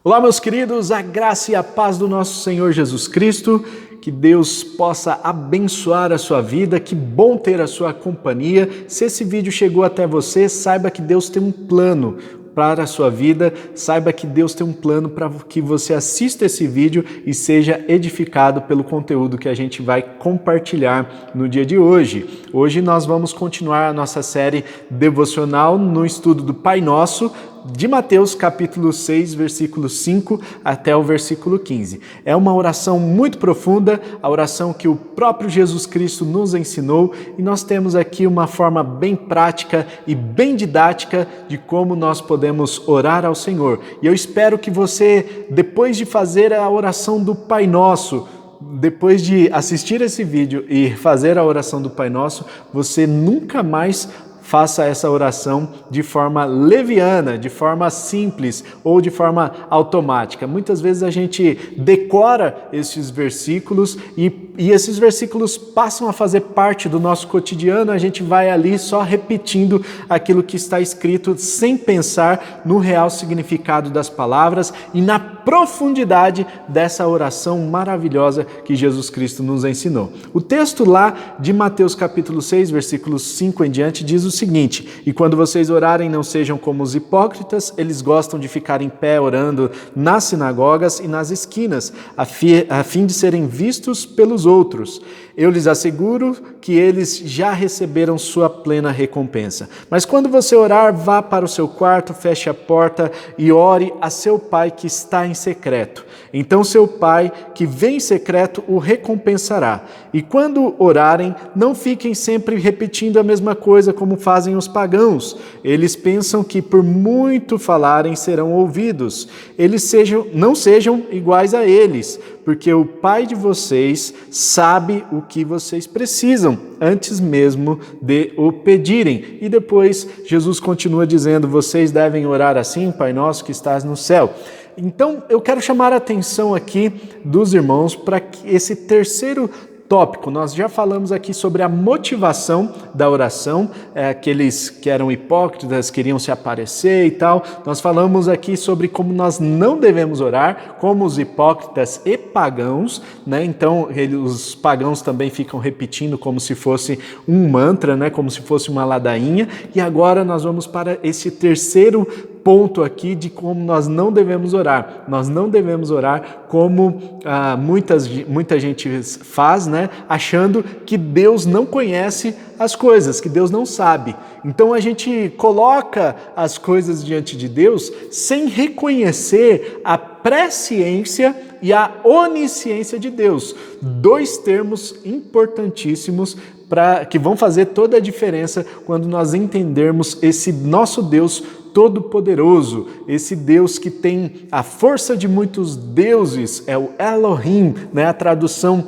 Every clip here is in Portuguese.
Olá, meus queridos, a graça e a paz do nosso Senhor Jesus Cristo, que Deus possa abençoar a sua vida, que bom ter a sua companhia. Se esse vídeo chegou até você, saiba que Deus tem um plano para a sua vida, saiba que Deus tem um plano para que você assista esse vídeo e seja edificado pelo conteúdo que a gente vai compartilhar no dia de hoje. Hoje nós vamos continuar a nossa série devocional no estudo do Pai Nosso, de Mateus capítulo 6, versículo 5 até o versículo 15. É uma oração muito profunda, a oração que o próprio Jesus Cristo nos ensinou, e nós temos aqui uma forma bem prática e bem didática de como nós podemos orar ao Senhor. E eu espero que você, depois de fazer a oração do Pai Nosso, depois de assistir esse vídeo e fazer a oração do Pai Nosso, você nunca mais faça essa oração de forma leviana, de forma simples ou de forma automática. Muitas vezes a gente decora esses versículos e esses versículos passam a fazer parte do nosso cotidiano, a gente vai ali só repetindo aquilo que está escrito sem pensar no real significado das palavras e na profundidade dessa oração maravilhosa que Jesus Cristo nos ensinou. O texto lá de Mateus capítulo 6, versículos 5 em diante diz o seguinte: e quando vocês orarem, não sejam como os hipócritas, eles gostam de ficar em pé orando nas sinagogas e nas esquinas, a fim de serem vistos pelos outros. Eu lhes asseguro que eles já receberam sua plena recompensa. Mas quando você orar, vá para o seu quarto, feche a porta e ore a seu pai que está em secreto. Então seu pai que vem em secreto o recompensará. E quando orarem, não fiquem sempre repetindo a mesma coisa como fazem os pagãos. Eles pensam que por muito falarem serão ouvidos. Não sejam iguais a eles, porque o Pai de vocês sabe o que vocês precisam, antes mesmo de o pedirem. E depois Jesus continua dizendo: vocês devem orar assim, Pai nosso que estás no céu. Então eu quero chamar a atenção aqui dos irmãos para esse terceiro tópico. Nós já falamos aqui sobre a motivação da oração, aqueles que eram hipócritas, queriam se aparecer e tal. Nós falamos aqui sobre como nós não devemos orar, como os hipócritas e pagãos, né? Então, os pagãos também ficam repetindo como se fosse um mantra, né? Como se fosse uma ladainha. E agora nós vamos para esse terceiro ponto aqui de como nós não devemos orar. Nós não devemos orar como muita gente faz, né? Achando que Deus não conhece as coisas, que Deus não sabe. Então a gente coloca as coisas diante de Deus sem reconhecer a presciência e a onisciência de Deus. Dois termos importantíssimos que vão fazer toda a diferença quando nós entendermos esse nosso Deus Todo-Poderoso, esse Deus que tem a força de muitos deuses, é o Elohim, né? A tradução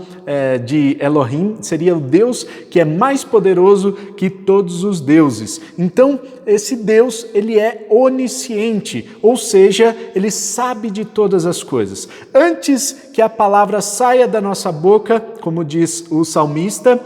de Elohim seria o Deus que é mais poderoso que todos os deuses. Então, esse Deus, ele é onisciente, ou seja, ele sabe de todas as coisas. Antes que a palavra saia da nossa boca, como diz o salmista,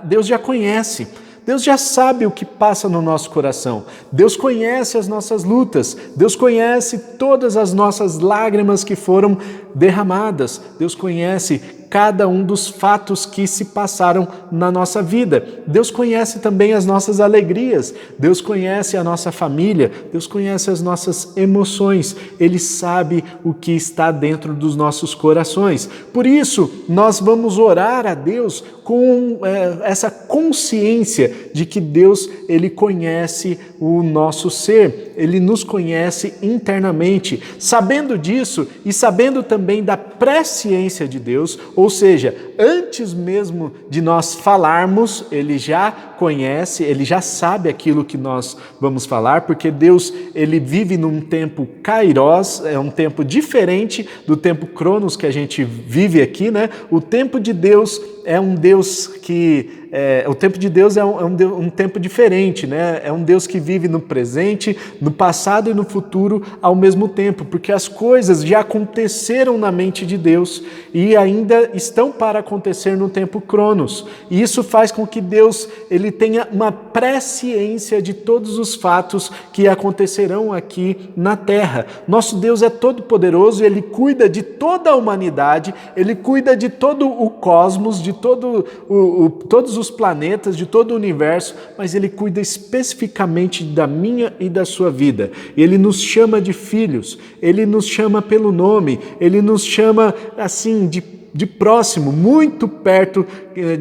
Deus já conhece. Deus já sabe o que passa no nosso coração. Deus conhece as nossas lutas. Deus conhece todas as nossas lágrimas que foram derramadas. Deus conhece cada um dos fatos que se passaram na nossa vida. Deus conhece também as nossas alegrias. Deus conhece a nossa família. Deus conhece as nossas emoções. Ele sabe o que está dentro dos nossos corações. Por isso, nós vamos orar a Deus com essa consciência de que Deus, ele conhece o nosso ser. Ele nos conhece internamente. Sabendo disso e sabendo também da presciência de Deus, ou seja, antes mesmo de nós falarmos, ele já conhece, ele já sabe aquilo que nós vamos falar, porque Deus, ele vive num tempo kairos, é um tempo diferente do tempo cronos que a gente vive aqui, né? O tempo de Deus é um Deus que o tempo de Deus é um tempo diferente, né? É um Deus que vive no presente, no passado e no futuro ao mesmo tempo, porque as coisas já aconteceram na mente de Deus e ainda estão para acontecer no tempo Cronos. E isso faz com que Deus ele tenha uma presciência de todos os fatos que acontecerão aqui na Terra. Nosso Deus é todo poderoso e Ele cuida de toda a humanidade, Ele cuida de todo o cosmos, de todos os planetas, de todo o universo, mas Ele cuida especificamente da minha e da sua vida. Ele nos chama de filhos, Ele nos chama pelo nome, Ele nos chama assim de próximo, muito perto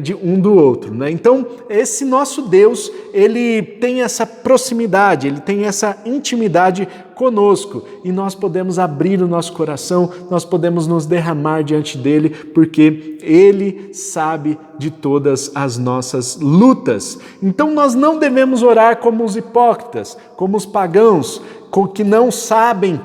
de um do outro, né? Então, esse nosso Deus, ele tem essa proximidade, ele tem essa intimidade conosco e nós podemos abrir o nosso coração, nós podemos nos derramar diante dele, porque ele sabe de todas as nossas lutas. Então, nós não devemos orar como os hipócritas, como os pagãos, que não sabem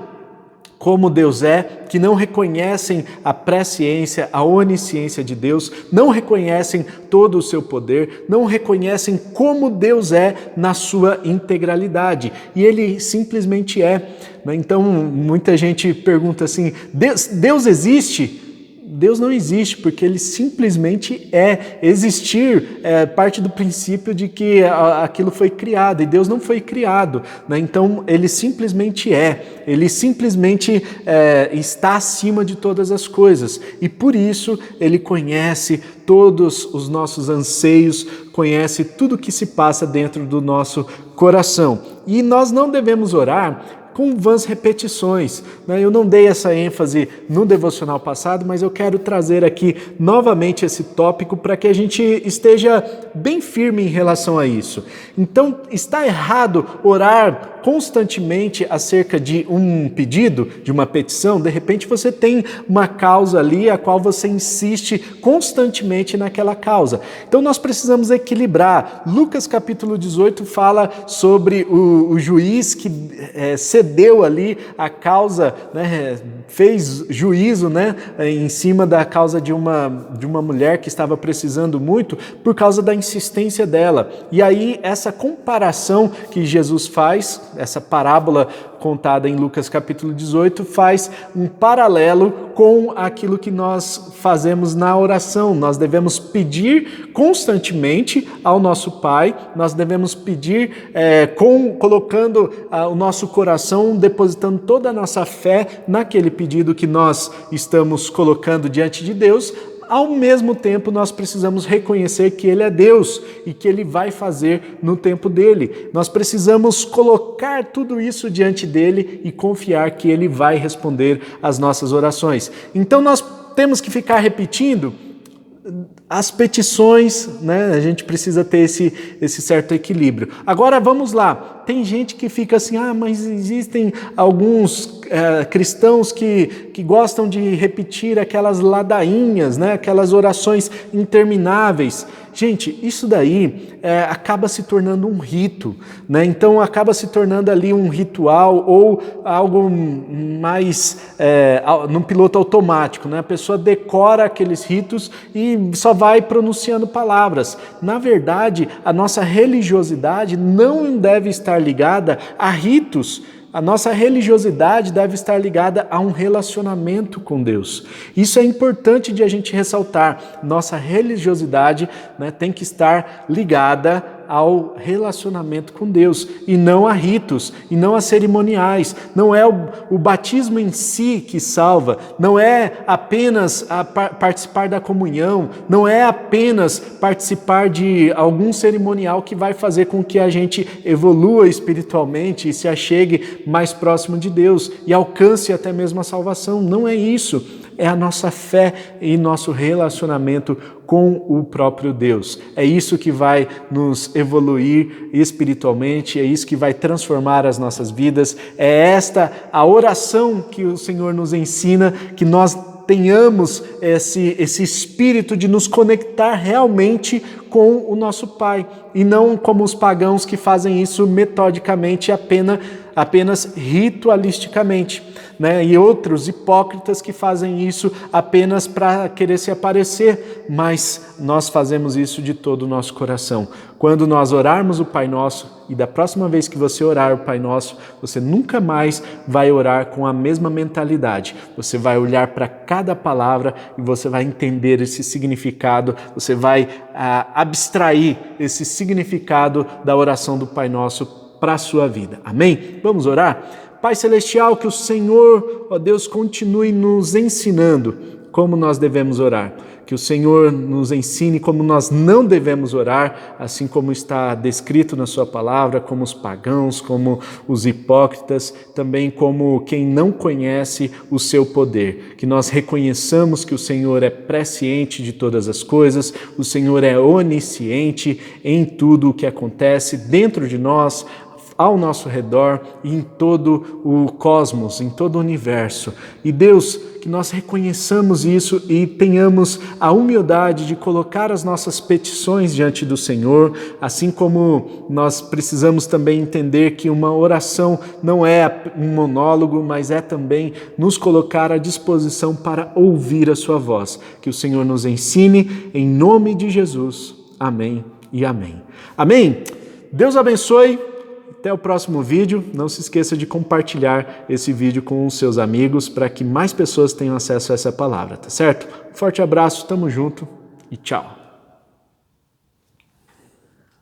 como Deus é, que não reconhecem a presciência, a onisciência de Deus, não reconhecem todo o seu poder, não reconhecem como Deus é na sua integralidade. E Ele simplesmente é. Então, muita gente pergunta assim, Deus existe? Deus não existe, porque Ele simplesmente é. Existir é parte do princípio de que aquilo foi criado, e Deus não foi criado, né? Então, Ele simplesmente é. Ele simplesmente está acima de todas as coisas. E por isso, Ele conhece todos os nossos anseios, conhece tudo o que se passa dentro do nosso coração. E nós não devemos orar com vãs repetições, né? Eu não dei essa ênfase no devocional passado, mas eu quero trazer aqui novamente esse tópico para que a gente esteja bem firme em relação a isso. Então, está errado orar constantemente acerca de um pedido, de uma petição? De repente você tem uma causa ali a qual você insiste constantemente naquela causa. Então nós precisamos equilibrar. Lucas capítulo 18 fala sobre o juiz que cedeu ali a causa, né, fez juízo, né, em cima da causa de uma mulher que estava precisando muito por causa da insistência dela. E aí essa comparação que Jesus faz, essa parábola contada em Lucas capítulo 18, faz um paralelo com aquilo que nós fazemos na oração. Nós devemos pedir constantemente ao nosso Pai, nós devemos pedir colocando o nosso coração, depositando toda a nossa fé naquele pedido que nós estamos colocando diante de Deus. Ao mesmo tempo, nós precisamos reconhecer que Ele é Deus e que Ele vai fazer no tempo dEle. Nós precisamos colocar tudo isso diante dEle e confiar que Ele vai responder às nossas orações. Então, nós temos que ficar repetindo as petições, né? A gente precisa ter esse certo equilíbrio. Agora, vamos lá. Tem gente que fica assim, mas existem alguns cristãos que gostam de repetir aquelas ladainhas, né? Aquelas orações intermináveis. Gente, isso daí acaba se tornando um rito, né? Então acaba se tornando ali um ritual ou algo mais num piloto automático, né? A pessoa decora aqueles ritos e só vai pronunciando palavras. Na verdade, a nossa religiosidade não deve estar ligada a ritos. A nossa religiosidade deve estar ligada a um relacionamento com Deus. Isso é importante de a gente ressaltar. Nossa religiosidade, né, tem que estar ligada ao relacionamento com Deus e não a ritos, e não a cerimoniais. Não é o batismo em si que salva, não é apenas participar da comunhão, não é apenas participar de algum cerimonial que vai fazer com que a gente evolua espiritualmente e se achegue mais próximo de Deus e alcance até mesmo a salvação. Não é isso. É a nossa fé e nosso relacionamento com o próprio Deus. É isso que vai nos evoluir espiritualmente, é isso que vai transformar as nossas vidas. É esta a oração que o Senhor nos ensina, que nós tenhamos esse espírito de nos conectar realmente com o nosso Pai, e não como os pagãos que fazem isso metodicamente, apenas ritualisticamente. né? E outros hipócritas que fazem isso apenas para querer se aparecer, mas nós fazemos isso de todo o nosso coração. Quando nós orarmos o Pai Nosso, e da próxima vez que você orar o Pai Nosso, você nunca mais vai orar com a mesma mentalidade. Você vai olhar para cada palavra e você vai entender esse significado, você vai abstrair esse significado da oração do Pai Nosso para a sua vida. Amém? Vamos orar? Pai Celestial, que o Senhor, ó Deus, continue nos ensinando como nós devemos orar. Que o Senhor nos ensine como nós não devemos orar, assim como está descrito na sua palavra, como os pagãos, como os hipócritas, também como quem não conhece o seu poder. Que nós reconheçamos que o Senhor é presciente de todas as coisas, o Senhor é onisciente em tudo o que acontece dentro de nós, ao nosso redor e em todo o cosmos, em todo o universo. E Deus, que nós reconheçamos isso e tenhamos a humildade de colocar as nossas petições diante do Senhor, assim como nós precisamos também entender que uma oração não é um monólogo, mas é também nos colocar à disposição para ouvir a sua voz. Que o Senhor nos ensine, em nome de Jesus. Amém e amém. Amém? Deus abençoe. Até o próximo vídeo. Não se esqueça de compartilhar esse vídeo com os seus amigos para que mais pessoas tenham acesso a essa palavra, tá certo? Forte abraço, tamo junto e tchau.